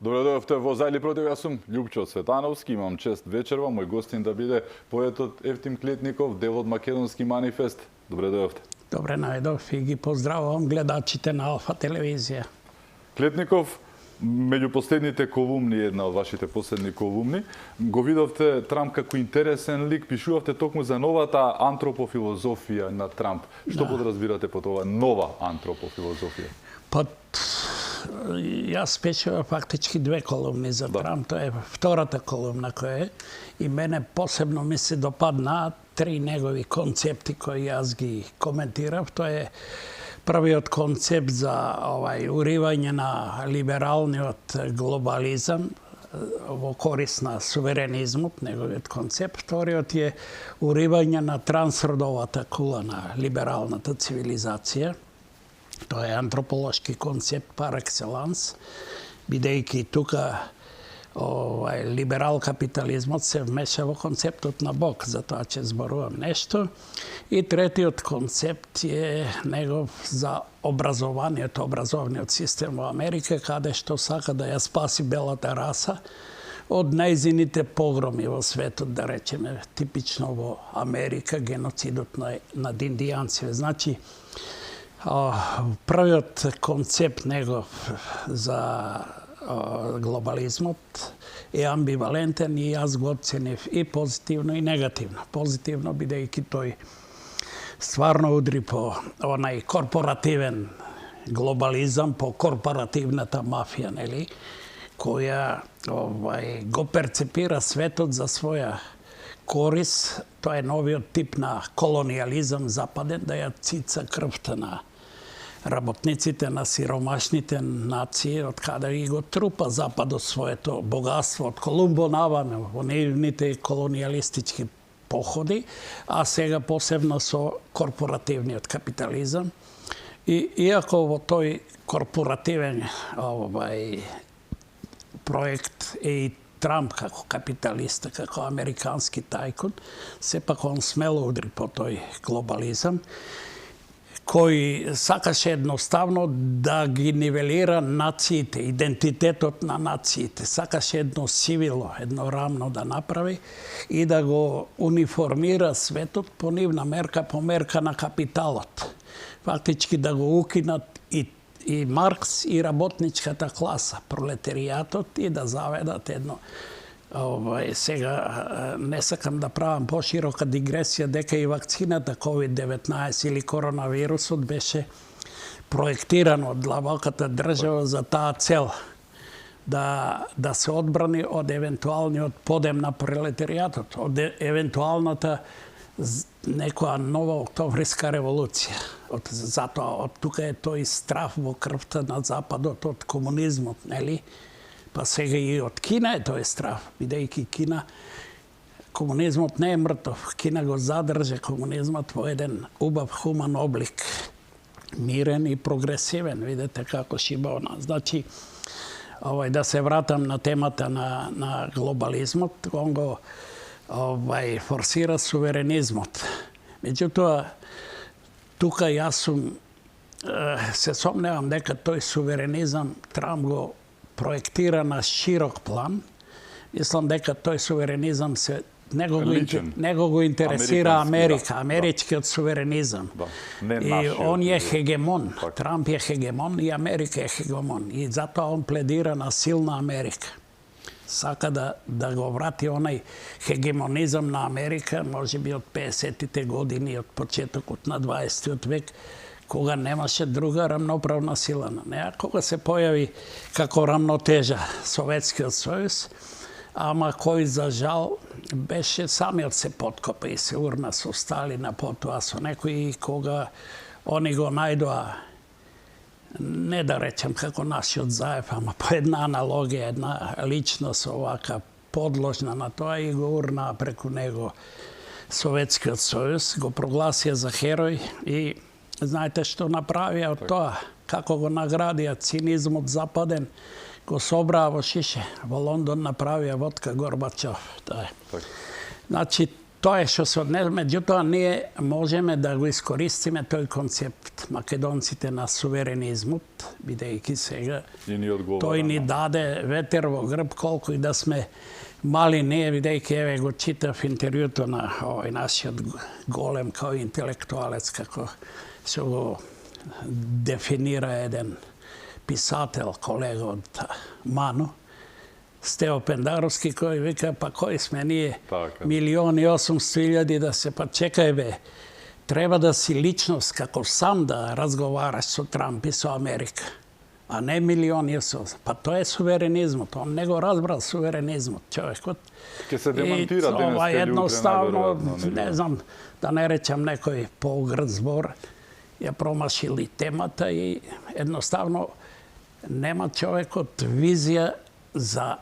Добре дојдовте во За или против, јас сум Љупчо Цветановски, имам чест вечерва, мој гостин да биде поетот Евтим Клетников, дел од Македонски манифест. Добре дојдовте. Добре најдов и ги поздравувам гледачите на Алфа телевизија. Клетников, меѓу последните колумни, една од вашите последни колумни, го видовте Трамп како интересен лик, пишувавте токму за новата антропофилозофија на Трамп. Што подразбирате под ова нова антропофилозофија? Јас пишував фактички две колумни за Трамп, тоа е втората колумна која е, и мене посебно ми се допадна три негови концепти кои јас ги коментирав. Тоа е првиот концепт за уривање на либералниот глобализам во корис на суверенизмот, неговиот концепт. Вториот е уривање на трансродовата кула на либералната цивилизација. Тоа е антрополошки концепт пар екселанс, бидејќи тука либерал капитализмот се вмеша во концептот на Бог, затоа ќе зборувам нешто. И третиот концепт е негов за образовниот систем во Америка, каде што сака да ја спаси белата раса од најзините погроми во светот, да речеме, типично во Америка, геноцидот над индијанците. Значи, првиот концепт негов за глобализмот е амбивалентен и јас го оценив и позитивно и негативно. Позитивно бидејќи тој стварно удри по онај корпоративен глобализам, по корпоративната мафија, нели, која го перцепира светот за своја корис. Тоа е новиот тип на колониализам западен, да ја цица крвта на работниците, на сиромашните нации, од каде ги го трупа Западот своето богатство од Колумбо наваме во нивните колониалистички походи, а сега посебно со корпоративниот капитализам. И иако во тој корпоративен проект е и Трамп како капиталиста, како американски тајкун, сепак он смело удри по тој глобализам, кој сакаше едноставно да ги нивелира нациите, идентитетот на нациите. Сакаше едно сивило, едно рамно да направи и да го униформира светот по нивна мерка, по мерка на капиталот. Фактички да го укинат и Маркс и работничката класа, пролетаријатот, и да заведат едно. Сега не сакам да правам поширока дигресија дека и вакцината COVID-19 или коронавирусот беше проектиран од длабоката држава за таа цел, да се одбрани од евентуалниот подем на пролетаријатот, од евентуалната некоја нова октомвриска револуција. Затоа од тука е тој страф во крвта на Западот од комунизмот, нели? Па сега и од Кина е тој страф, бидејќи Кина, комунизмот не е мртов. Кина го задржа комунизмот во еден убав хуман облик, мирен и прогресивен, видете како шиба она. Значи, да се вратам на темата на глобализмот, он го форсира суверенизмот. Меѓутоа, тука јас се сомневам дека тој суверенизам Трамп го проектира на широк план. Мислам дека тој суверенизам него го интересира Америка, америчкиот суверенизам. И он е хегемон. Трамп е хегемон и Америка е хегемон. И затоа он пледира на силна Америка. Сака да го врати онај хегемонизам на Америка, можеби од 50-тите години, од почетокот на 20-тиот век, кога немаше друга рамноправна сила на неа, кога се појави како рамнотежа Советскиот сојуз, ама кој за жал беше самиот се подкопа и се урна со Сталина, потоа со некои, кога они го најдоа, не да речем како нашиот Заев, ама по една аналогија, една личност овака подложна на тоа, и го урна преку него Советскиот сојуз, го прогласија за херој и знаете што направија од тоа? Како го наградија цинизмот западен, го собраа во шише. Во Лондон направија водка Горбачов. Значи, Тоа е што се однесе, меѓутоа ние можеме да го искористиме тој концепт македонците на суверенизмот, бидејќи сега И ни одговара. тој ни даде ветер во грб, колку и да сме мали ние, бидејќи еве го читав интервјуто на овој нашиот голем као интелектуалец, како се го дефинира еден писател, колега од МАНУ, Стео Пендаровски, кој вика, па кој сме ние, Така. 1.800.000 да се, па чекај бе, треба да си личност, како сам да разговараш со Трамп и со Америка, а не милиони со... Па тоа е суверенизмот, он не го разбрал суверенизмот, човекот. Ке се демантира И денес ова или утре, едноставно, најверојатно, не знам, да не речам некој поугрд збор, ја промашили темата и едноставно нема човекот визија за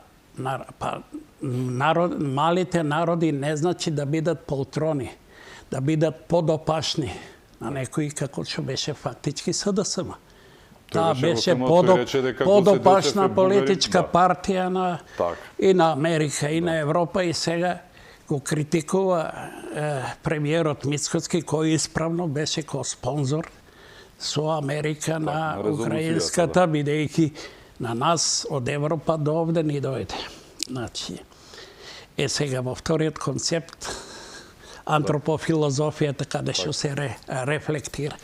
малите народи не значи да бидат полтрони, да бидат подопашни на некои како што беше фактички СДСМ. Таа беше подопашна политичка партија на и на Америка и на Европа и сега го критикува премиерот Мицкоцки кој исправно беше ко спонзор со Америка на украинската, бидејќи на нас од Европа до овде ни дојде. Значи, сега во вториот концепт, антропофилозофијата, каде што се рефлектира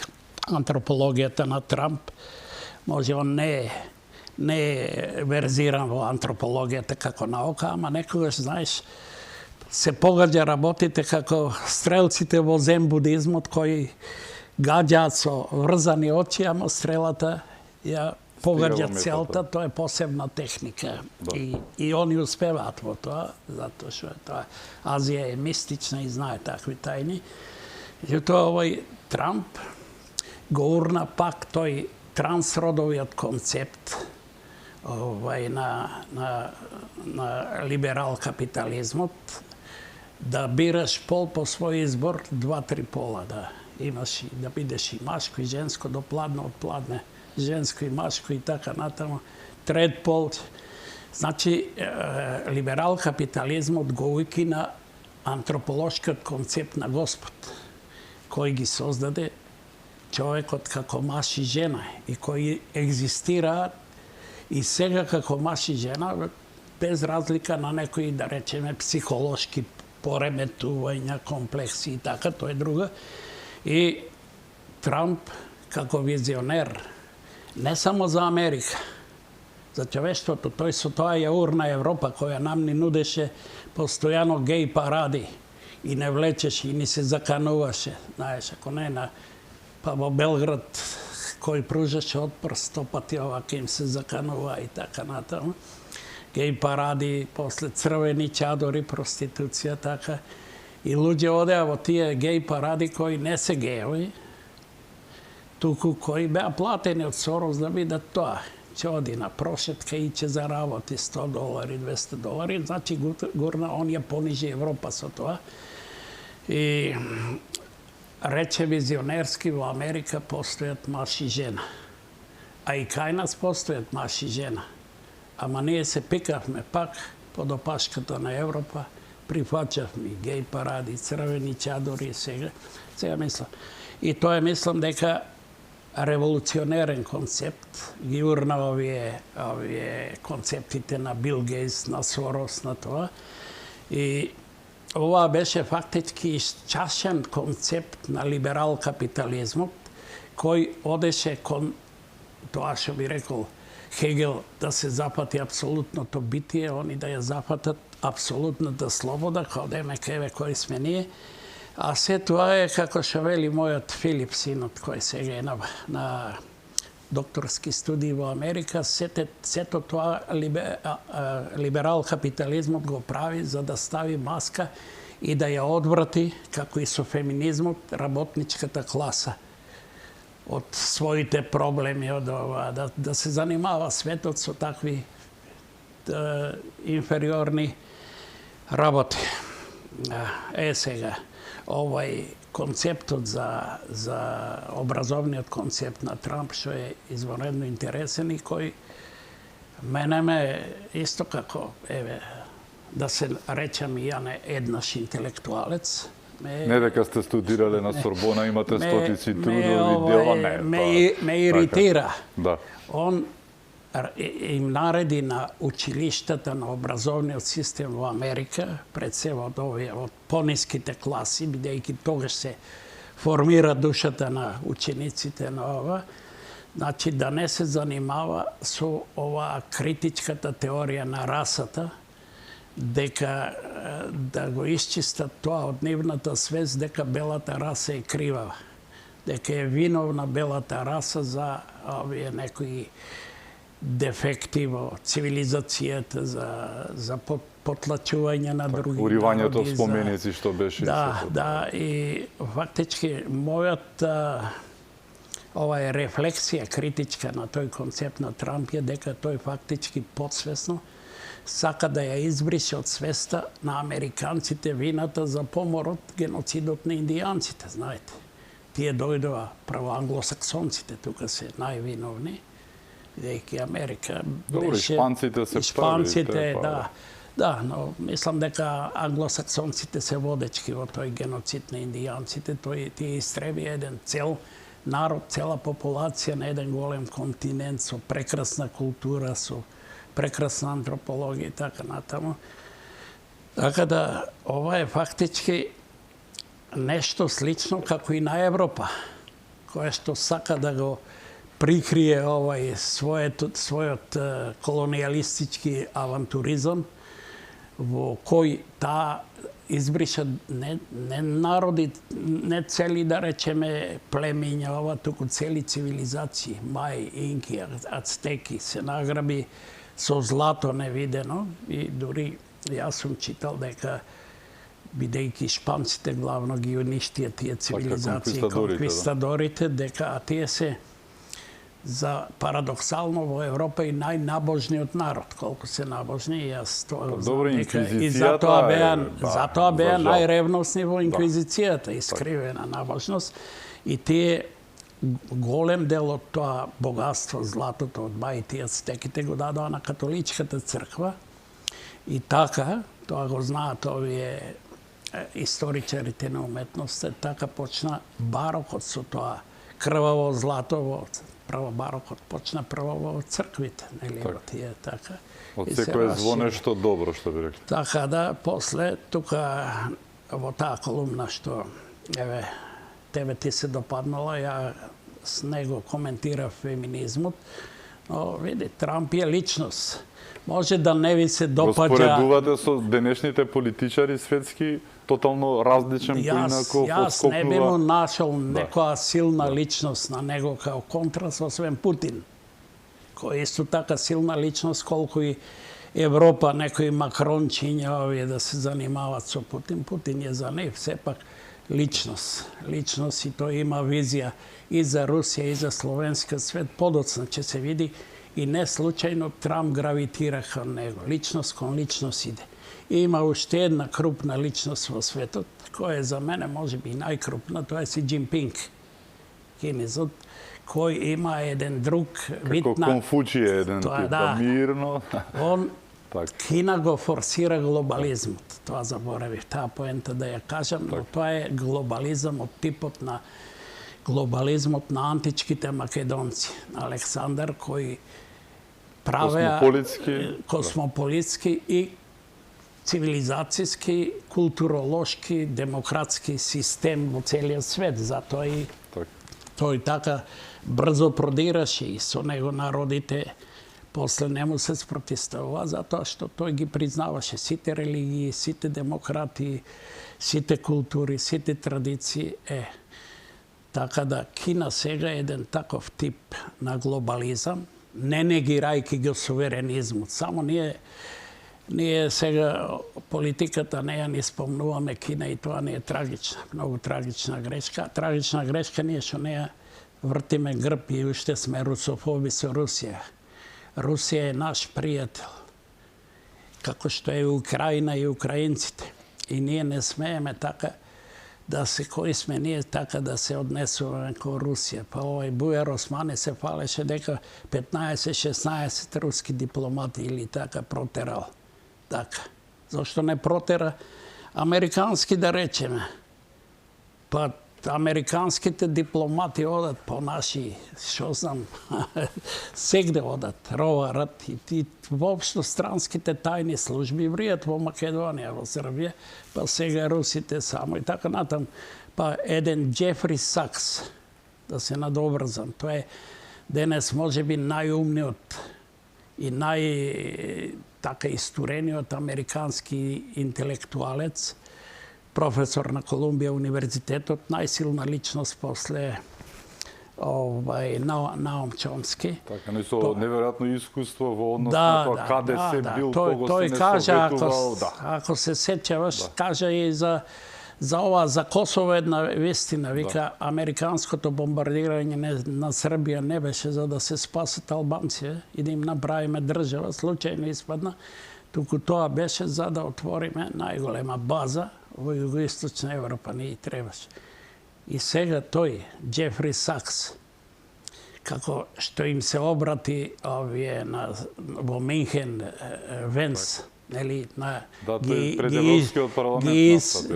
антропологијата на Трамп, може он не е верзиран во антропологијата како наука, ама некогаш, знаеш, се погаѓа работите како стрелците во зен будизмот кои гаѓаат со врзани очи, ама стрелата ја погаѓа целта, тоа е посебна техника. И они успеваат во тоа, затоа што тоа Азија е мистична и знае такви тајни. Меѓутоа овој Трамп го урна пак тој трансродовиот концепт на либерал капитализмот, да бираш пол по свој избор, 2-3 пола да имаш, да бидеш и машко и женско, до пладно од пладне, женско и машко и така натаму, трет пол. Значи, либерал капитализмот го укина антрополошкиот концепт на Господ, кој ги создаде човекот како маж и жена и кои екзистираат и сега како маж и жена без разлика на некои, да речеме, психолошки пореметувања, комплекси и така, тоа е друга. И Трамп како визионер не само за Америка, за човештвото, тој со тоа ја урна Европа која нам ни нудеше постојано геј паради и не влечеше и ни се закануваше, знаеш, ако не на па во Белград кој пружаше отпор 100 пати овака им се заканува и така натаму. Геј паради, после црвени чадори, проституција, така. И луѓе одеа во тие геј паради кои не се геови, туку кои беа платени од Сорос да бидат тоа. Ќе оди на прошетка и ќе заработи $100, $200, значи гурна, он ја понижи Европа со тоа. И рече визионерски, во Америка постојат маж и жена. А и кај нас постојат маж и жена. Ама ние се пикавме пак под опашката на Европа, прифаќавме геј паради, црвени чадори сега. Сега мислам. И тоа мислам дека револуционерен концепт, ги урна овие концептите на Бил Гейтс, на Сорос, на тоа. И ова беше фактички исчашен концепт на либерал капитализмот, кој одеше кон тоа што би рекол Хегел, да се запати апсолутното битие, они да ја запатат апсолутната слобода, као демека еве кои сме ние. А се тоа е, како што вели мојот Филип, синот, кој сега е на докторски студии во Америка, сето тоа либерал капитализмот го прави за да стави маска и да ја одврати, како и со феминизмот, работничката класа од своите проблеми, од ова, да се занимава светот со такви инфериорни работи. Сега, овај концептот за образовниот концепт на Трамп, што е извонредно интересен и кој мене ме исто како, еве, да се речам и ја не еднаш интелектуалец. Не дека сте студирале на Сорбона, имате стотици трудови дела, не. Ме иритира. Да. Он им нареди на училиштата, на образовниот систем во Америка, пред се од овие, од пониските класи, бидејќи тогаш се формира душата на учениците на ова, значи да не се занимава со оваа критичката теорија на расата, дека да го исчистат тоа од нивната свест дека белата раса е кривава, дека е виновна белата раса за овие некои дефекти во цивилизацијата, за потлачување на други Уривањето народи, споменици што беше. Да, и фактички мојот ова е рефлексија критичка на тој концепт на Трамп е дека тој фактички подсвесно сака да ја избрише од свеста на американците вината за поморот, геноцидот на индијанците, знаете. Тие дојдоа право англосаксонците, тука се највиновни, бидејќи Америка Добро, беше... испанците се Испанците, да, но мислам дека англосаксонците се водечки во тој геноцид на индијанците. Тие истреби еден цел народ, цела популација на еден голем континент со прекрасна култура, со прекрасна антропологија и така натаму. Така да, ова е фактички нешто слично како и на Европа, кое што сака да го прикрие својот колонијалистички авантуризам, во кој таа избриша не народи, не цели, да речеме, племиња, ова, туку цели цивилизации, мај, инки, ацтеки, се награби со злато невидено и дури јас сум читал дека бидејќи шпанците главно ги уништија тие цивилизации, конквистадорите, дека тие се за парадоксално во Европа и најнабожниот народ, колку се набожни, и јас тоа знам дека и затоа беа најревносни во инквизицијата, искривена набожност, и тие голем дел од тоа богатство, златото од мајите и ацтеките го дадоа на католичката црква, и така, тоа го знаат овие историчарите на уметноста, така почна барокот со тоа крваво злато, право барокот почна прво во црквите, нели, во тие така. Од секој звоне што добро, што би рекли. Така да, после тука во таа колумна што еве тебе ти се допаднала, ја с него коментирав феминизмот, но види, Трамп е личност. Може да не ви се допаѓа... Го споредувате со денешните политичари светски, тотално различен поинако одскокнува. Јас не би му нашол некоја силна личност на него као контраст, освен Путин, кој е исто така силна личност колку и Европа, некои Макрончиња овие да се занимават со Путин. Путин е за нив сепак личност. Личност, и тој има визија и за Русија и за словенска свет. Подоцна ќе се види, и не случајно Трамп гравитира кон него. Личност кон личност иде. И има уште една крупна личност во светот, која е за мене можеби најкрупна, тоа е Си Џинпинг, кинезот, кој има еден друг вид на... Како Конфуције еден тип, мирно. Он Кина го форсира глобализмот. Тоа заборавив, таа поента да ја кажам, но тоа е глобализам од типот на глобализмот на античките македонци. Александар, кој правеа космополитски и цивилизацијски, културолошки, демократски систем во целиот свет. Затоа и тој така брзо продираше и со него народите после не му се спротивставува, затоа што тој ги признаваше сите религии, сите демократи, сите култури, сите традиции. Така да Кина сега е еден таков тип на глобализам, не негирајќи го суверенизмот. Само ние сега политиката не ја ни спомнуваме Кина и тоа не е трагична, многу трагична грешка. Трагична грешка ние што не ја вртиме грб и уште сме русофоби со Русија. Русија е наш пријател, како што е Украина и украинците. И ние не смееме така да се, кои сме ние така да се однесуваме кон Русија. Па овој Бујар Османи се фалеше дека 15-16 руски дипломати или така протерал. Така. Зашто не протера американски, да речеме. Па американските дипломати одат по наши, што знам, сегде одат, роварат и воопшто странските тајни служби вријат во Македонија, во Србија, па сега русите само и така натам. Па еден Джефри Сакс, да се надобрзам, тој е денес можеби најумниот и така истурениот американски интелектуалец, професор на Колумбија универзитетот, најсилна личност после Наум Чомски. Така, не со неверојатно искуство во однос на тоа каде се бил, кого се не советувал. Ако се сеќаваш, кажа и за ова, за Косово една вестина, вика, американското бомбардирање на Србија не беше за да се спасат албанци и да им направиме држава, случајно испадна, туку тоа беше за да отвориме најголема база во Југоисточна Европа, не и требаше. И сега тој, Джефри Сакс, како што им се обрати овие во Минхен, Венс, нели,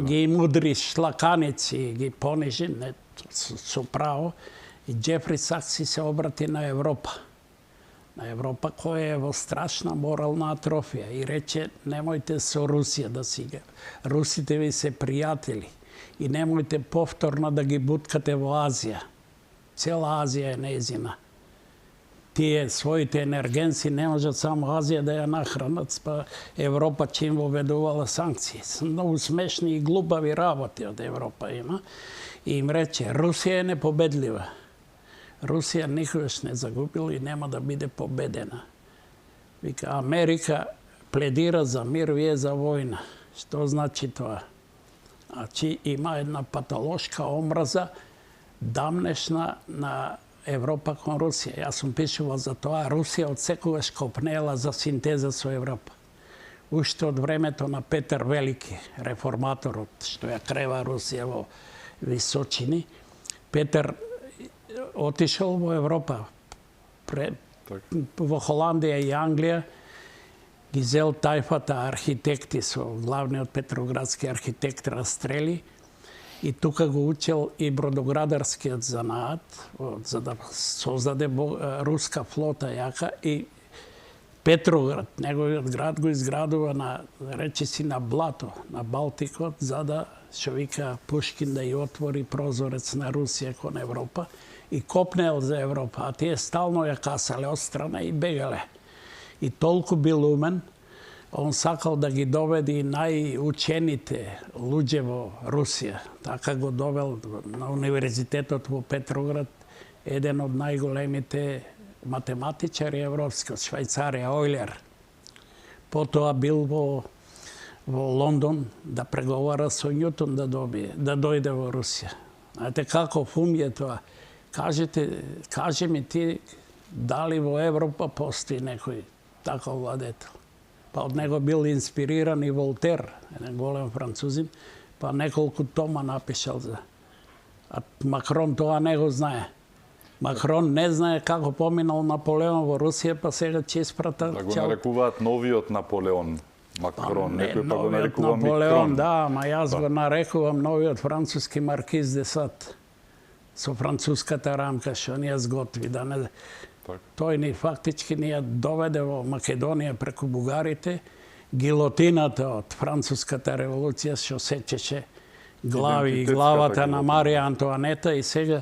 ги мудри шлаканици, ги понижи, не, со право, и Джефри Сакс се обрати на Европа. На Европа која е во страшна морална атрофија и рече немојте со Русија да си играте. Русите ви се пријатели и немојте повторно да ги буткате во Азија. Цела Азија е нејзина. Тие своите енергенци не можат само Азија да ја нахранат, па Европа че им воведувала санкции. Многу смешни и глупави работи од Европа има. И им рече, Русија е непобедлива. Русија никогаш не загубила и нема да биде победена. Вика, Америка пледира за мир, вие за војна. Што значи тоа? Значи има една патолошка омраза, дамнешна на Европа кон Русија. Јас сум пишувал за тоа. Русија од секогаш копнела за синтеза со Европа. Уште од времето на Петар Велики, реформаторот, што ја крева Русија во височини, Петар отишол во Европа, во Холандија и Англија, ги зел тајфата архитекти со главниот петроградски архитект Растрели и тука го учел и бродоградарскиот занаат, за да создаде руска флота јака и Петроград, неговиот град го изградува на, речиси, на блато, на Балтикот, за да, што вика Пушкин, да ја отвори прозорец на Русија кон Европа и копнел за Европа, а тие стално ја касале од страна и бегале. И толку бил умен, он сакал да ги доведе и најучените луѓе во Русија. Така го довел на универзитетот во Петроград еден од најголемите математичари европски од Швајцарија, Ојлер. Потоа бил во Лондон да преговара со Њутон да дојде во Русија. Знаете каков ум е тоа? Кажи ми ти, дали во Европа постои некој таков владетел? Па од него бил инспириран и Волтер, еден голем французин, па неколку тома напишал за. А Макрон тоа не го знае. Макрон не знае како поминал Наполеон во Русија, па сега ќе испрата... Да го нарекуваат новиот Наполеон, Макрон. Некој па го нарекува Наполеон, Микрон. да, ма јас го нарекувам новиот француски маркиз де Сад. Со француската рамка што ни ја сготви. Да не... Тој ни фактички ни ја доведе во Македонија преку бугарите, гилотината од француската револуција што сечеше глави и главата на Марија Антоанета и сега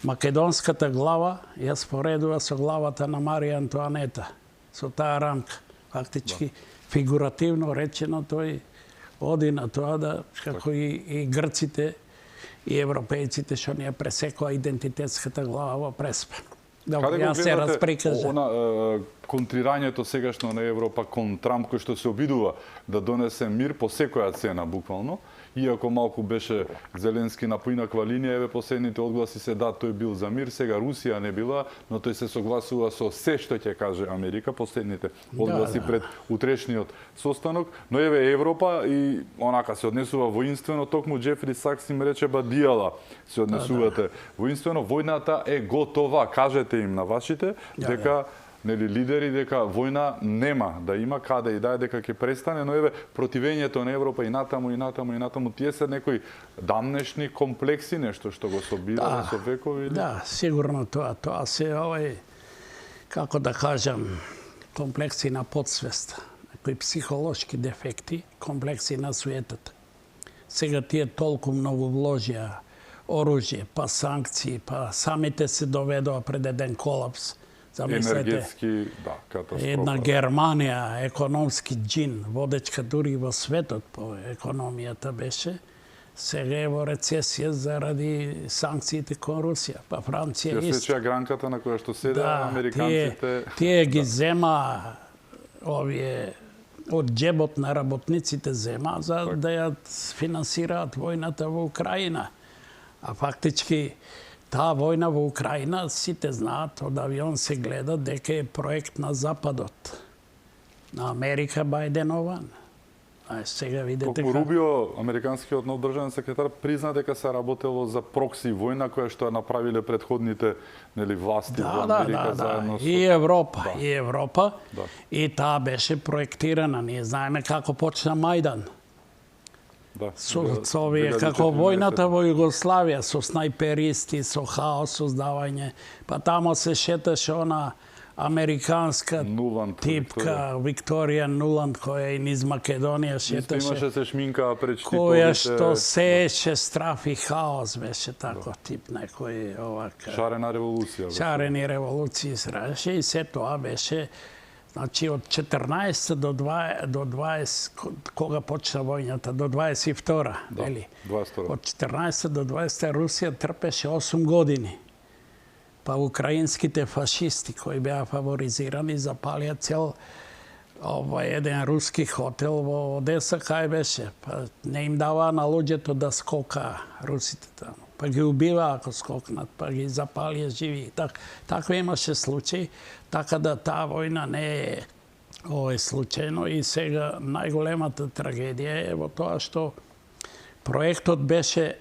македонската глава ја споредува со главата на Марија Антоанета, со таа рамка. Фактички, фигуративно речено, тој оди на тоа да, како и грците и европејците што ни ја пресекоа идентитетската глава во преспа. Каде го Јас се расприкажа. Контрирањето сегашно на Европа кон Трамп, кој што се обидува да донесе мир по секоја цена, буквално, иако малку беше Зеленски на поинаква линија, еве последните одгласи се да, тој бил за мир, сега Русија не била, но тој се согласува со се што ќе каже Америка, последните одгласи пред утрешниот состанок, но еве Европа и онака се однесува воинствено, токму Джефри Сакс им рече дијала се однесувате воинствено, војната е готова, кажете им на вашите дека нели лидери дека војна нема да има каде и дека ќе престане, но еве противењето на Европа и натаму, тие се некои дамнешни комплекси, нешто што го собираме со векови. Да, сигурно тоа се како да кажам, комплекси на подсвест, некои психолошки дефекти, комплекси на суетата. Сега тие толку многу вложија оружје, па санкции, па самите се доведоа пред еден колапс. Замислете, енергетски, да, катастрофа. Една Германија, економски джин, водечка дури во светот по економијата беше, сега е во рецесија заради санкциите кон Русија. Па Франција исто. Ја сечеа гранката на која што седа американците. Тие ги зема овие од џебот на работниците зема за да ја финансираат војната во Украина. А фактички таа војна во Украина, сите знаат, од авион се гледа дека е проект на Западот. На Америка Бајденован. А сега видите Токму Рубио, американскиот нов државен секретар, призна дека се работело за прокси војна која што ја направиле претходните власти во Америка заедно со и Европа. И таа беше проектирана. Ние знаеме како почна Мајдан. Со овие како војната во Југославија, со снајперисти, со хаос, создавање. Па тамо се шеташе она американска типка Викторија Нуланд, која и низ Македонија шеташе. Имаше се шминка пред штиповите. Која што сееше страф и хаос, беше тако тип некој овака. Шарена револуција. Шарени револуции се радеше и се тоа беше. Значи, од 14 до 20, кога почна војната, до 22, нели? 22. Од 14 до 20 Русија трпеше 8 години. Па украинските фашисти, кои беа фаворизирани, запалија цел еден руски хотел во Одеса, кај беше. Па не им даваа на луѓето да скока русите таму. Па ги убиваа ако скокнат, па ги запалија живи. Така имаше случаи, така да таа војна не е случајно и сега најголемата трагедија е во тоа што проектот беше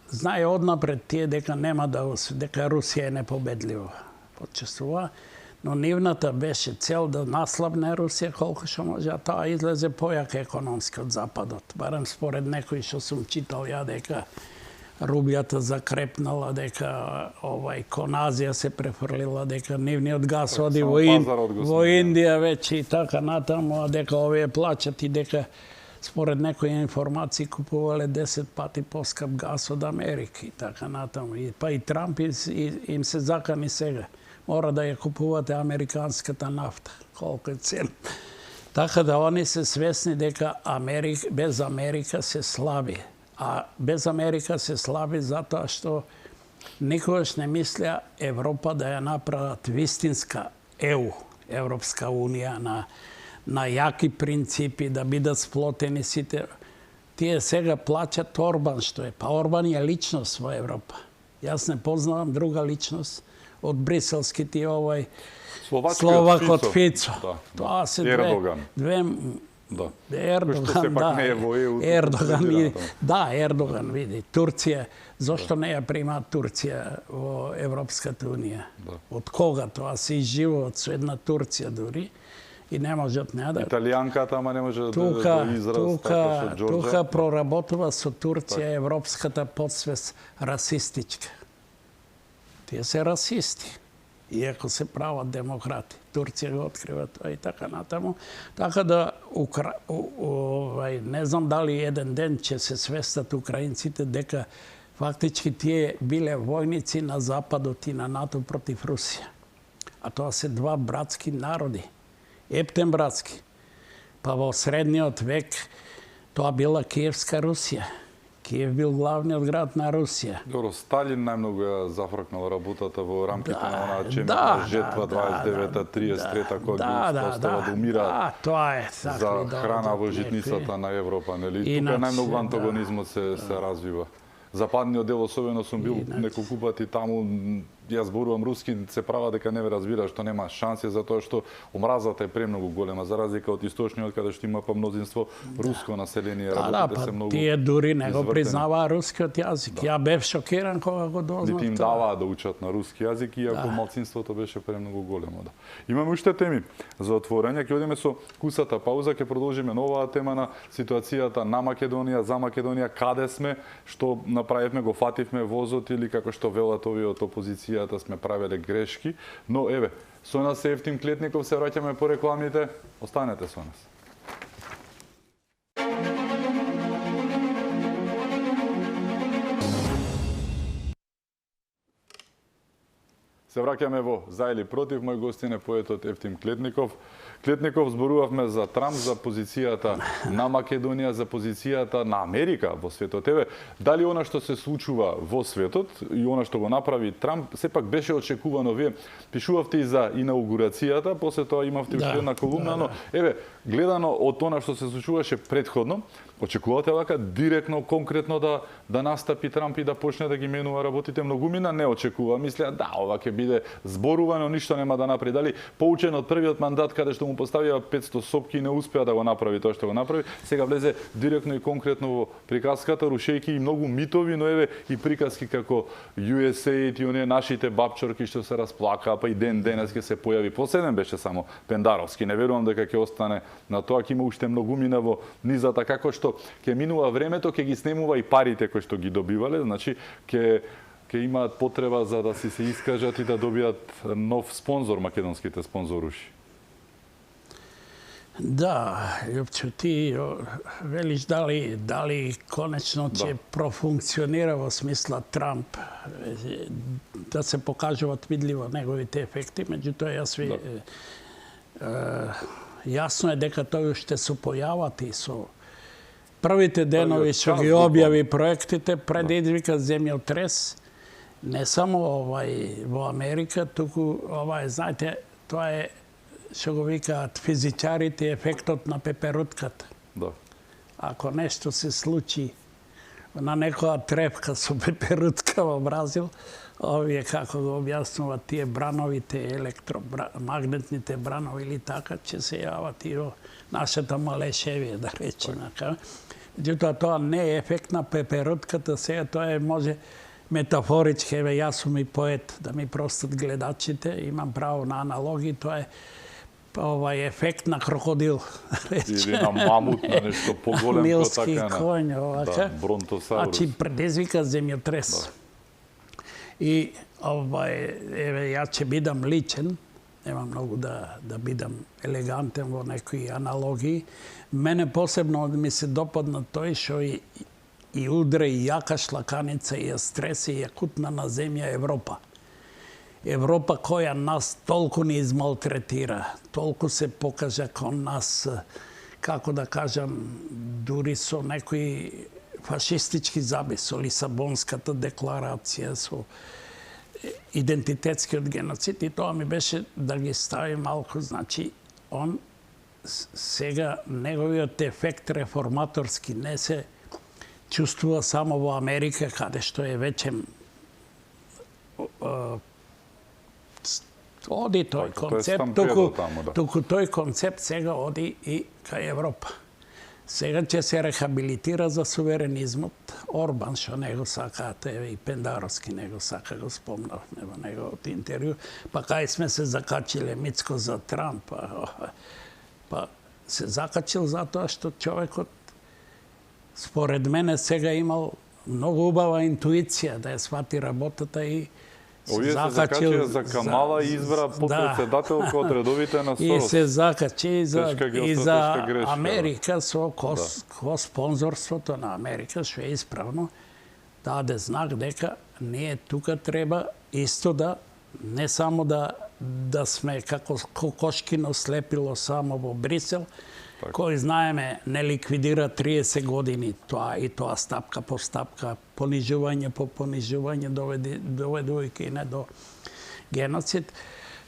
знае однапред тие дека нема дека Русија е непобедлива. Почувствува, но нивната беше цел да наслабне Русија колку што може, а таа излезе појака економски од Западот. Барем според некои што сум читал ја дека рубјата закрепнала, дека кон Азија се префрлила, дека нивниот газ оди во Индија веќе и така натаму, а дека овие плачат и дека според некои информации купувале 10 пати поскап газ од Америка и така натаму. Па и Трамп им се закани сега. Мора да ја купувате американската нафта, колку е цена. Така да они се свесни дека без Америка се слаби. А без Америка се слаби затоа што никогаш не мислеа Европа да ја направат вистинска Европска унија на јаки принципи, да бидат сплотени сите. Тие сега плачат Орбан што е. Па Орбан е личност во Европа. Јас не познавам друга личност од бриселските Словакот Фицо. Тоа се две Ердоган, види. Турција, зошто не ја прима Турција во Европската унија? Од кога тоа се изживуваат со една Турција дури и не можат неа да... Италијанката, ама не може да израз така што Џорџа. Тука проработува со Турција европската подсвест расистичка. Тие се расисти. Иако се прават демократи. Турција го открива тоа и така натаму. Така да, не знам дали еден ден ќе се свестат украинците дека фактички тие биле војници на Западот и на НАТО против Русија. А тоа се два братски народи. Ептен братски. Па во средниот век тоа била Киевска Русија. Киев бил главниот град на Русија. Добро, Сталин најмногу ја зафркнал работата во рамките на онаа чемна жетва 29-33 која ги остава да умира за храна во житницата на Европа, нели? Тука најмногу антагонизмот се развива. Западниот дел, особено сум бил неколку пати таму, јас зборувам руски, се права дека не ме разбира, што нема шанси, затоа што омразата е премногу голема, за разлика од источниот, каде што има па мнозинство руско население, работите се многу. Тие дури не го извртени. признаваа рускиот јазик. Ја бев шокиран кога го дознав. Нити им даваа да учат на руски јазик, иако малцинството беше премногу големо. Да. Имаме уште теми за отворање, ќе одиме со кусата пауза, ќе продолжиме новаа тема на ситуацијата на Македонија, за Македонија, каде сме, што направивме, го фативме возот или како што велат овие од опозицијата сме правеле грешки, но еве, со нас е Евтим Клетников, се враќаме по рекламите, останете со нас. Се враќаме во За или против, мој гостин е поетот Евтим Клетников. Клетников, зборувавме за Трамп, за позицијата на Македонија, за позицијата на Америка во светот. Еве, дали она што се случува во светот и она што го направи Трамп, сепак беше очекувано? Вие пишувавте и за инаугурацијата, после тоа имавте уште една колумна, но еве, гледано од она што се случуваше претходно, очекувате вака директно, конкретно да настапи Трамп и да почне да ги менува работите? Многумина не очекува, мислеа да, ова ќе биде зборувано, ништо нема да направи. Дали поучен од првиот мандат каде што му поставија 500 сопки и не успеа да го направи тоа што го направи, сега влезе директно и конкретно во приказката, рушејќи и многу митови, но еве и приказки како USAID и оние нашите бабчорки што се расплакаа, па и денес ќе се појави. Последен беше само Пендаровски, не верувам дека ќе остане на тоа, ќе има уште многумина во низата, како што ќе минува времето, ќе ги снемува и парите кои што ги добивале, значи ќе имаат потреба за да се искажат и да добијат нов спонзор, македонските спонзоруши. Да, Љупчо, ти велиш дали конечно ќе профункционира во смисла Трамп, да се покажуваат видливо неговите ефекти, меѓутоа јас ви јасно е дека тој уште се појават и со првите денови што ги објави проектите, предизвика земјотрес, не само во Америка, туку знаете, тоа е што го викаат физичарите ефектот на пеперутката. Да. Ако нешто се случи на некоја трепка со пеперутка во Бразил, овие како го објаснуваат тие брановите електромагнетните бранови или така, ќе се јават и во нашата Малешевија, да речеме. Меѓутоа, тоа не е ефект на пеперутката, сега тоа е може метафорички, еве јас сум и поет, да ми простат гледачите, имам право на аналогии, тоа е ефект на крокодил, или на мамут, на нешто поголем, милски коњ, овака. Бронтосаурус. Значи, предизвика земјотрес. И, еве, ја ќе бидам личен, нема многу да бидам елегантен во некои аналогии. Мене посебно ми се допадна тој што и удра и јака шлаканица и ја стреси и ја кутна на земја Европа. Европа која нас толку не измалтретира, толку се покажа кон нас, како да кажам, дури со некои фашистички заби, со Лисабонската декларација, со идентитетскиот геноцид, и тоа ми беше да ги стави малку, значи, он сега неговиот ефект реформаторски не се чувствува само во Америка, каде што е веќе оди тој концепт, туку тој концепт сега оди и кај Европа. Сега ќе се рехабилитира за суверенизмот. Орбан, што не го сакаат, еве и Пендаровски не го сака, го спомнавме во неговото интервју, па кај сме се закачиле Мицко за Трамп, па се закачил затоа што човекот, според мене, сега имал многу убава интуиција да ја свати работата и Овие се закачија за Камала и избра подпредседателка од редовите на Сорос. И се закачи и за Америка со спонзорството на Америка, што е исправно, даде знак дека ние тука треба исто да не само да сме како кокошкино слепило само во Брисел, кој знаеме не ликвидира 30 години тоа стапка по стапка, понижување по понижување доведувајќи не до геноцид.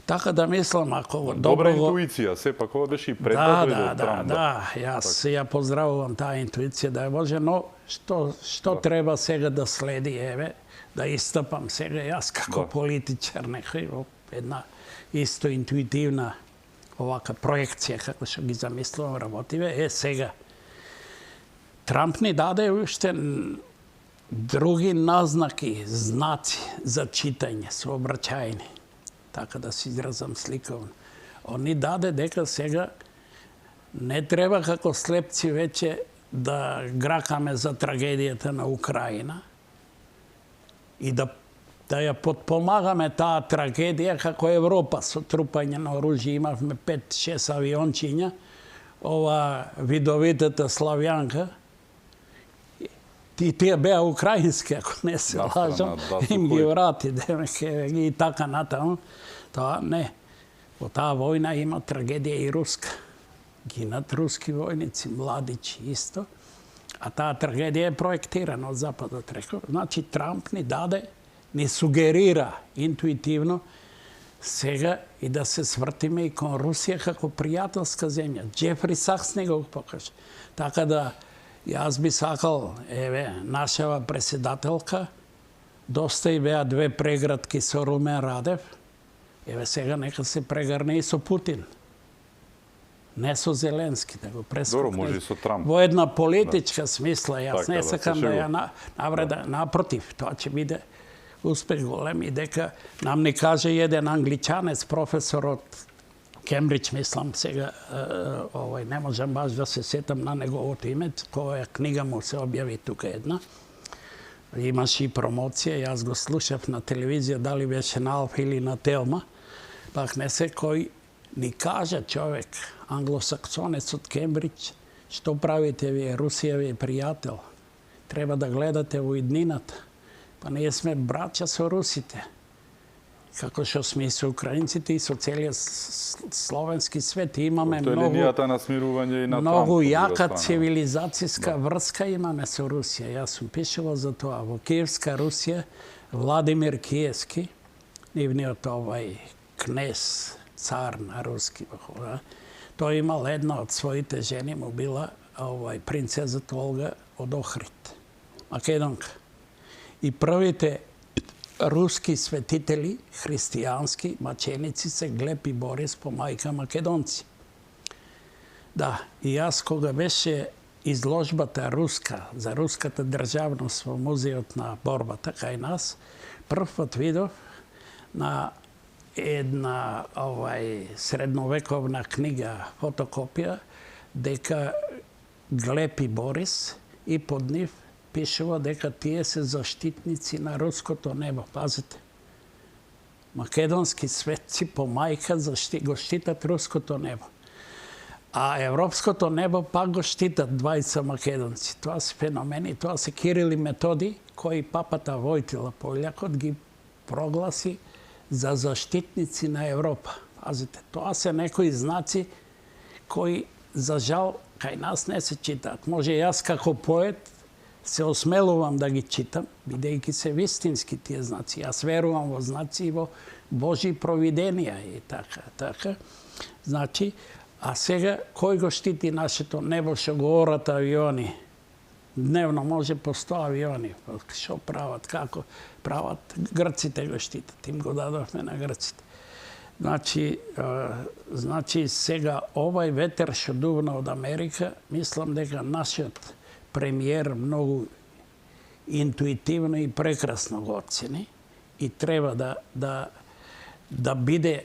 Така да мислам, ако добра интуиција, сепак ова беше и пред да дојде од Трамп. Да, јас ја поздравувам таа интуиција да ја може, но што треба сега да следи, еве, да истапам сега јас како политичар, некој во една исто интуитивна овака проекција како што ги замислувам работиве, сега Трамп ни даде уште други назнаки, знаци за читање, сообраќајни, така да се изразам сликовно. Он ни даде дека сега не треба како слепци веќе да гракаме за трагедијата на Украина и да ја подпомагаме таа трагедија како Европа со трупање на оружје. Имавме 5-6 авиончиња, ова видовитата Славјанка, и тие беа украински, ако не се лажам, им ги врати, и така натаму. Тоа не. Во таа војна има трагедија и руска. Гинат руски војници, младичи исто. А таа трагедија е проектирана од Западот, реков. Значи, Трамп ни даде, ни сугерира интуитивно сега и да се свртиме и кон Русија како пријателска земја. Джефри Сакс не го покаже. Така да, јас би сакал, нашава председателка, доста и беа 2 преградки со Румен Радев, сега нека се прегрне и со Путин. Не со Зеленски, да го прескокне. Добро, може и со Трамп. Во една политичка смисла, јас не сакам да ја навреда. Напротив, тоа ќе биде успех голем и дека нам не каже еден англичанец, професор од Кембридж, мислам сега, не можам баш да се сетам на неговото име, која книга му се објави тука една. Имаше и промоција, јас го слушав на телевизија, дали беше на Алфа или на Телма, пак не се кој ни кажа човек, англосаксонец од Кембридж, што правите вие, Русија ви е пријател. Треба да гледате во иднината. Па ние сме браќа со русите. Како што сме и со украинците и со целиот словенски свет. Имаме многу на смирување и на многу јака цивилизацијска врска имаме со Русија. Јас сум пишувал за тоа. Во Киевска Русија, Владимир Киевски, нивниот кнез, цар на руски, тој имал една од своите жени, му била принцезата Олга од Охрид, македонка. И првите руски светители, христијански маченици се Глеб и Борис по мајка македонци. Да, и јас кога беше изложбата руска, за руската државност во музеот на борбата кај нас, првпат видов на една средновековна книга, фотокопија, дека Глеб и Борис и под нив пишува дека тие се заштитници на руското небо. Пазите. Македонски светци по мајка го штитат руското небо. А европското небо пак го штитат 20 македонци. Тоа се феномени, тоа се Кирил и Методи, кои папата Војтила Полјакот ги прогласи за заштитници на Европа. Пазите, тоа се некои знаци кои, за жал, кај нас не се читаат. Може јас како поет се осмелувам да ги читам, бидејќи се вистински тие знаци. Јас верувам во знаци и во Божи провиденија и така. Значи, а сега кој го штити нашето небо што го орат авиони? Дневно може по 100 авиони. Што прават, како прават? Грците го штитат, им го дадовме на грците. Значи сега овај ветер што дувна од Америка, мислам дека нашиот премиер многу интуитивно и прекрасно го оцени и треба да биде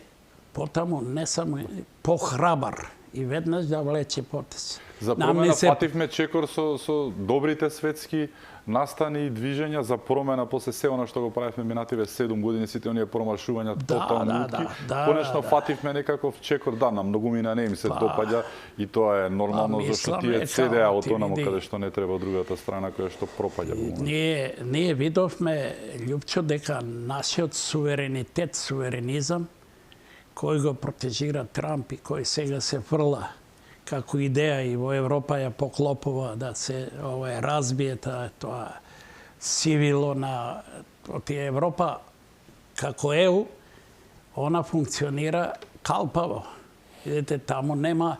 потаму не само похрабар и веднаш да влече потез. За промена фативме чекор со добрите светски настани и движења за промена после се она што го правевме минативе 7 години, сите оние промаршувања тотално утки. Конечно фативме некаков чекор, на многумина не им се допаѓа и тоа е нормално зашто тие седеа од онаму каде што не треба другата страна која што пропаѓа. Ние видовме, Љупчо, дека нашиот суверенизам кој го протежира Трамп и кој сега се фрла како идеја и во Европа ја поклопува да се разбие тоа сивило на Европа како ЕУ, она функционира калпаво. Видите, таму нема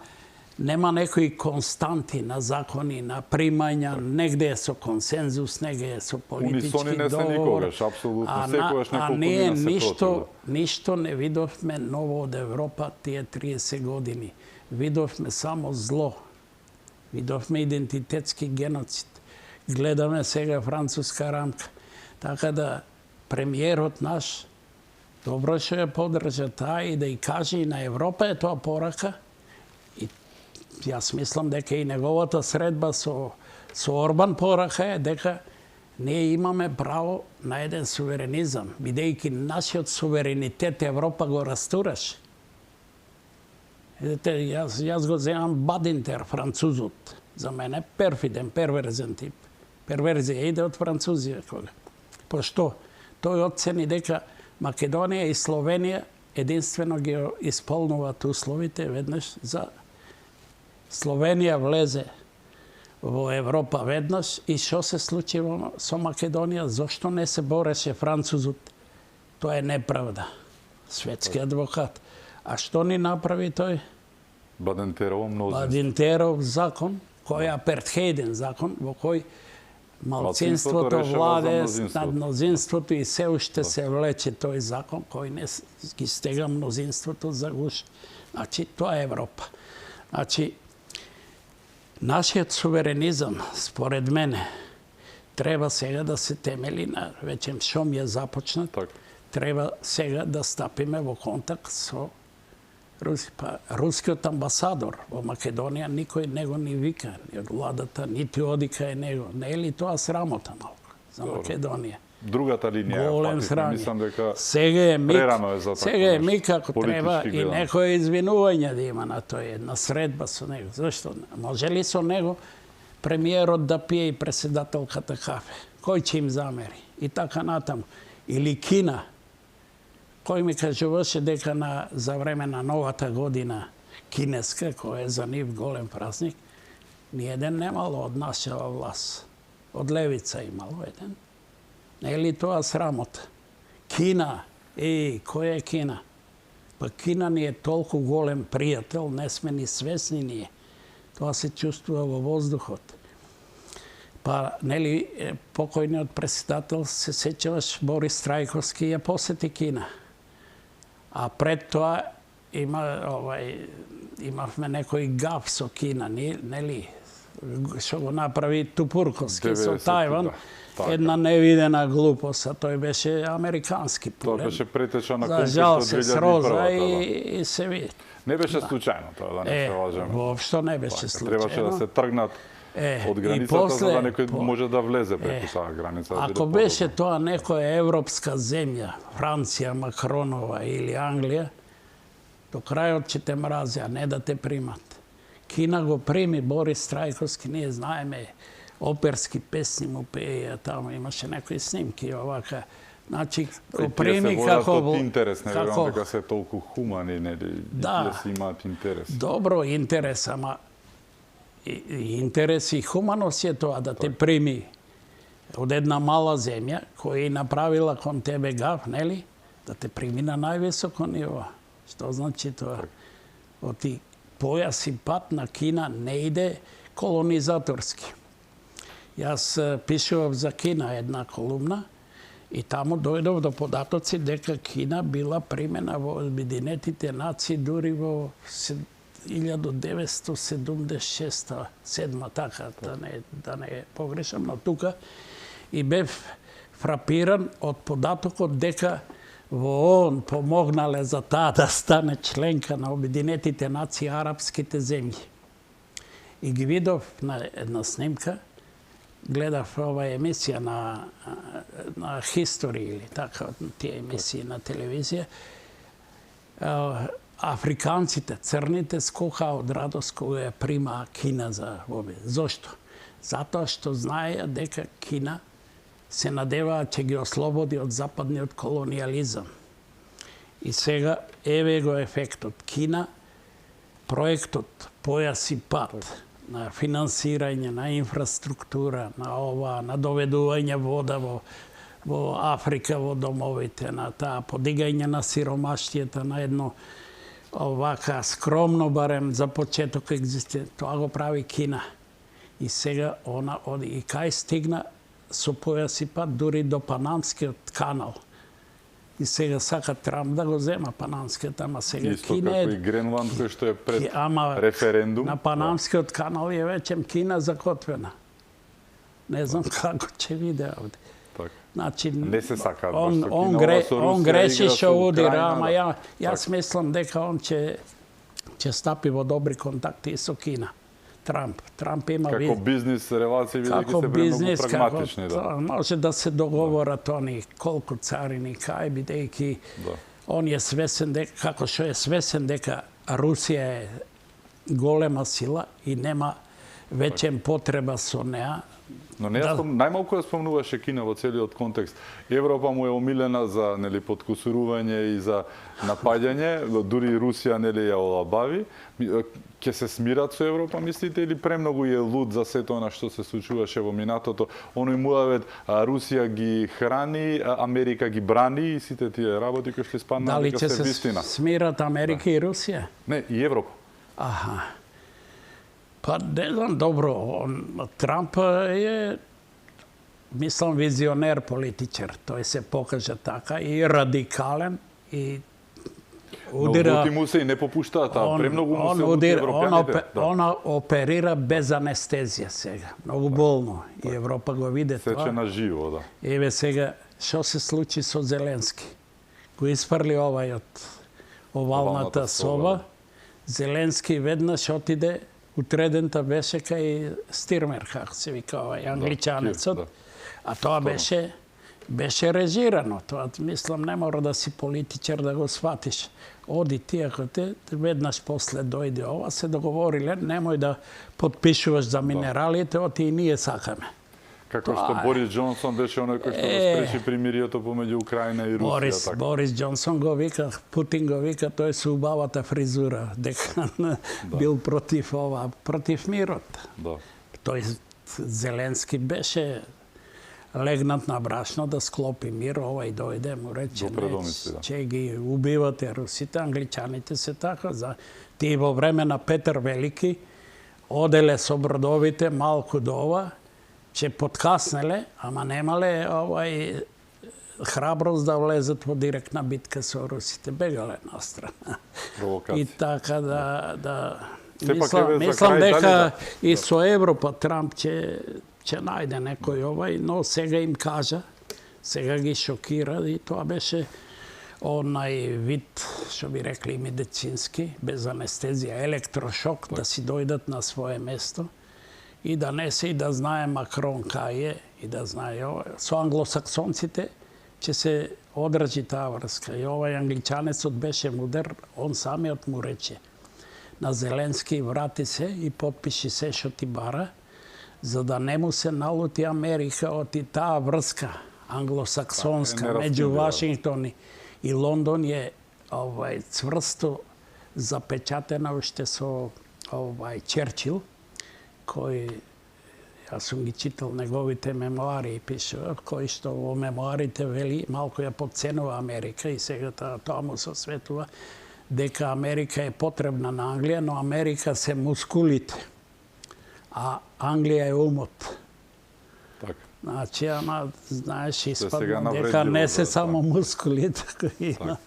нема некои константи на закони, на примања, негде е со консензус, негде е со политички Унисони не се договор. никогаш, апсолутно. Секогаш А неколку ние мина се против. ништо не видовме ново од Европа тие 30 години. Видовме само зло. Видовме идентитетски геноцид. Гледаме сега француска рамка. Така да премиерот наш добро што ја поддржа таа и да и каже и на Европа е тоа порака. И јас мислам дека и неговата средба со Орбан порака е дека ние имаме право на еден суверенизам, бидејќи нашиот суверенитет Европа го растураше. Едете, јас го земам Бадинтер, французот. За мене перфиден, перверзен тип. Перверзија иде од Французија кога. Пошто тој оцени дека Македонија и Словенија единствено ги исполнуваат условите веднаш за Словенија влезе во Европа веднаш и што се случи со Македонија, зошто не се бореше французот? Тоа е неправда. Светски адвокат. А што ни направи тој? Бадинтеров закон, кој е апертхейден закон, во кој малцинството владе над мнозинството и се уште се влече тој закон кој не ги стега мнозинството за гуш. Значи, тоа е Европа. Значи, нашиот суверенизам, според мене, треба сега да се темели на, веќе што ми е започнат, треба сега да стапиме во контакт со рускиот амбасадор во Македонија, никој него ни вика, ни од владата, нити оди кај него. Не е ли тоа срамота малку за Македонија? Другата линија, голем срам. Мислам дека сега е миг ако треба и гледам. некој извинување да има на тој, една средба со него. Зашто? Може ли со него премиерот да пие и председателката кафе? Кој ќе им замери? И така натаму. Или Кина, кој ми кажуваше дека за време на новата година кинеска, која е за нив голем празник, ниеден немало од нашава власт. Од левица имало еден. Не е ли тоа срамота? Кина, која е Кина? Па Кина ни е толку голем пријател, не сме ни свесни ние. Тоа се чувствува во воздухот. Па, нели, покојниот председател, се сеќаваш, Борис Трајковски ја посети Кина. А пред тоа имавме некој гаф со Кина, нели? Што го направи Тупурковски со Тајван. Една невидена глупост, а тој беше американски полет. Тоа беше претеча на За конфликт жал од се 2001. сроза и се види. Не беше случајно тоа, да не се лажеме. Воопшто не беше случајно. Требаше да се тргнат од границата за да некој може да влезе преку таа граница. Ако беше тоа некоја европска земја, Франција, Макронова или Англија, до крајот ќе те мрази, а не да те примат. Кина го прими Борис Трајковски, ние знаеме, оперски песни му пееја таму, имаше некои снимки овака. Значи, го прими како... Од интерес, не верувам дека се толку хумани, нели? Да си имаат интерес. Добро, интерес, ама интерес и хуманост е тоа да те прими од една мала земја која и направила кон тебе гав, нели? Да те прими на највисоко ниво. Што значи тоа? Оти појас и пат на Кина не иде колонизаторски. Јас пишував за Кина една колумна и таму дојдов до податоци дека Кина била примена во Обединетите нации дури во 1976-7, така, да не погрешам, но тука и бев фрапиран од податокот дека во ООН помогнале за таа да стане членка на Обединетите нации арапските земји. И ги видов на една снимка, гледав ова емисија на History или така, тие емисии на телевизија, африканците, црните, скоха од радост кога ја примаа Кина за обид. Зошто? Затоа што знаеја дека Кина се надеваа ќе ги ослободи од западниот колониализам. И сега еве го ефектот. Кина, проектот Појас и пат, на финансирање, на инфраструктура, на доведување вода во Африка, во домовите, на таа подигање на сиромаштијата на едно овака скромно барем за почеток екзистенција. Тоа го прави Кина. И сега она оди и кај стигна со појас и пат дури до Панамскиот канал. И сега сака Трамп да го зема Панамскиот, ама сега Исто Кина како и Гренланд кој што е пред ама референдум. на Панамскиот канал е веќе Кина закотвена. Не знам како ќе виде овде. Така. Значи, Не се сакаат баш он, со он, Кина, гре, ова со он Русија греши игра што со удира, Украина, ама да. јас мислам дека он ќе стапи во добри контакти и со Кина. Трамп има Како бизнис релации видејќи како се бизнис, премногу прагматични, да. може да се договорат они колку царини кај, бидејќи Да. он е свесен дека, како што е свесен дека Русија е голема сила и нема веќе потреба со неа. Но не Да. најмалку ја спомнуваше Кина во целиот контекст. Европа му е омилена за подкусурување и за напаѓање, дури и Русија ја олабави. Ќе се смират со Европа, мислите, или премногу е луд за сето она што се случуваше во минатото? Оној муавет Русија ги храни, Америка ги брани и сите тие работи кои што испаднаа Дали дека ќе се се вистина. смират Америка и Русија? Не, и Европа. Аха. Па не знам, добро, Трамп е, мислам, визионер политичар. Тој се покажа така и радикален и удира... Но му се и не попуштаат, премногу му се лути европјаните. Он оперира без анестезија сега. Многу болно. И Европа го виде Сече тоа. на живо, да. Еве сега, што се случи со Зеленски? Го испрли овај од овалната соба. Зеленски веднаш отиде, утредента беше кај Стирмер, како се вика овај англичанецот. Да. А тоа беше режирано. Тоа, мислам, не мора да си политичар да го сватиш. Оди ти, ако те веднаш после дојде ова, се договориле, немој да подпишуваш за минералите, оти и ние сакаме. Како што Борис Џонсон беше оној кој што го спречи примирието помеѓу Украина и Русија. Така. Борис Џонсон го вика, Путин го вика, тој со убавата фризура, дека бил против ова, против мирот. Да. Тој Зеленски беше легнат на брашно да склопи мир, ова и дојде, му рече, че ги убивате русите, англичаните се така. Тие во време на Петар Велики оделе со бродовите малку до ова, че подкаснеле, ама немале храброст да влезат во директна битка со русите. Бегале настрана. И така да мислам дека и со Европа Трамп ќе најде некој но сега им кажа, сега ги шокира и тоа беше онај вид, што би рекли медицински, без анестезија, електрошок, да си дојдат на свое место и да не се и да знае Макрон кај е и да знае со англосаксонците ќе се одржи таа врска. И овај англичанецот беше мудер, он самиот му рече на Зеленски врати се и подпиши се што ти бара, за да не му се налути Америка од таа врска англосаксонска меѓу Вашингтон и Лондон е цврсто запечатена уште со Черчил, кој јас сум ги читал неговите мемуари и пишува, кој што во мемуарите вели малку ја потценува Америка и сега тоа му се осветува дека Америка е потребна на Англија, но Америка се мускулите, а Англија е умот. Така. Значи, ама, знаеш, испадна дека не се само мускулите кои има.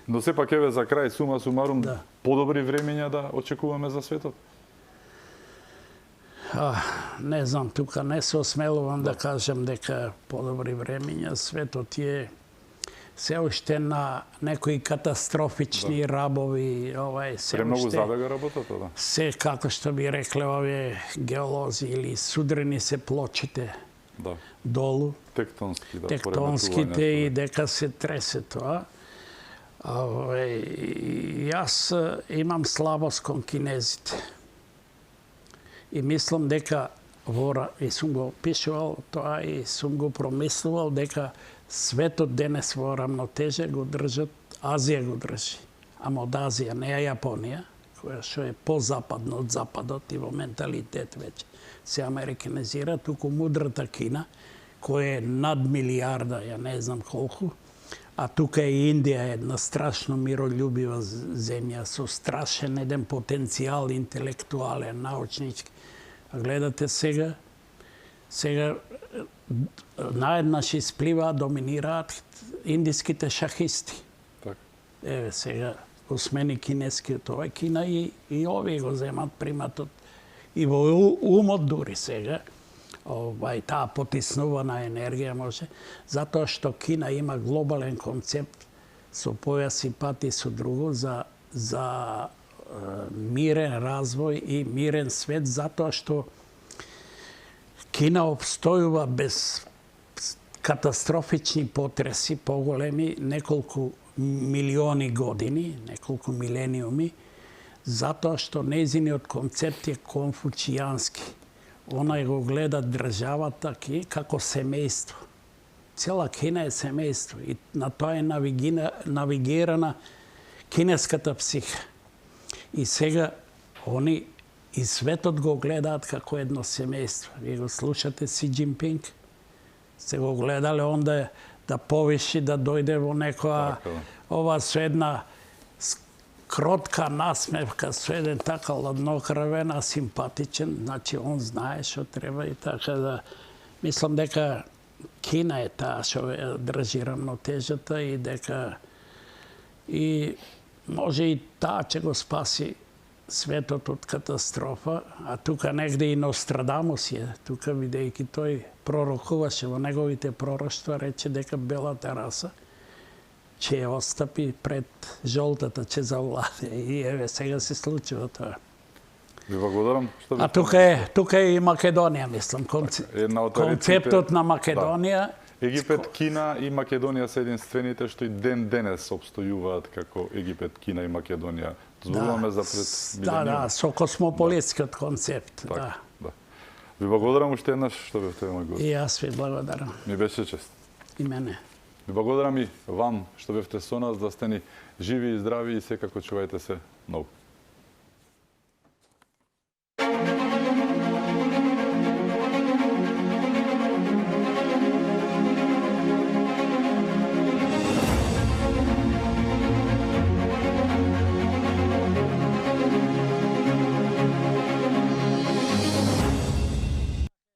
Но сепак еве за крај, сума сумарум, подобри времења да очекуваме за светот? Не знам, тука не се осмелувам да кажам дека подобри времења. Светот е се уште на некои катастрофични рабови, се премногу уште забега работата, да. Се како што би рекле овие геолози или судрени се плочите долу. Тектонски, да. Тектонските и дека се тресе тоа. Јас имам слабост кон кинезите. И мислам дека и сум го пишувал тоа и сум го промислувал дека светот денес во рамнотеже го држат, Азија го држи. Ама од Азија, не е Јапонија, која што е позападно од западот и во менталитет веќе се американизира, туку мудрата Кина, која е над милијарда, ја не знам колку, А тука и Индија е една страшно миролюбива земја со страшен еден потенцијал интелектуален, научнички. А гледате сега наеднаш испливаат, доминираат индиските шахисти. Така. Еве сега го смени кинескиот овој Кина и овие го земат приматот и во умот дури сега. Таа потиснувана енергија може, затоа што Кина има глобален концепт со појас и пати со друго за мирен развој и мирен свет, затоа што Кина обстојува без катастрофични потреси поголеми неколку милиони години, неколку милениуми, затоа што нејзиниот концепт е конфуцијански. Она го гледа државата како семејство. Цела Кина е семејство и на тоа е навигирана кинеската психа. И сега они и светот го гледаат како едно семејство. Вие го слушате Си Џинпинг, сте го гледале онда да повиши, да дојде во некоја ова со една кротка насмевка, со еден така ладнокрвен, а симпатичен, значи он знае што треба и така да... Мислам дека Кина е таа што држи рамнотежата и дека и може и таа ќе го спаси светот од катастрофа, а тука негде и Нострадамус е, тука бидејќи тој пророкуваше во неговите пророштва, рече дека белата раса ќе остапи пред жолтата, ќе завладе. И еве сега се случува тоа. Ви благодарам што ви... А тука е и Македонија, мислам, концептот на Македонија. Да. Египет, Кина и Македонија се единствените што и ден денес обстојуваат како Египет, Кина и Македонија. Зборуваме за пред милениум. Да, со космополитскиот концепт, да. Ви благодарам уште еднаш што бевте мој гост. И јас ви благодарам. Ми беше чест. И мене. Ви благодарам и вам што бевте со нас, да сте ни живи и здрави и секако чувајте се многу.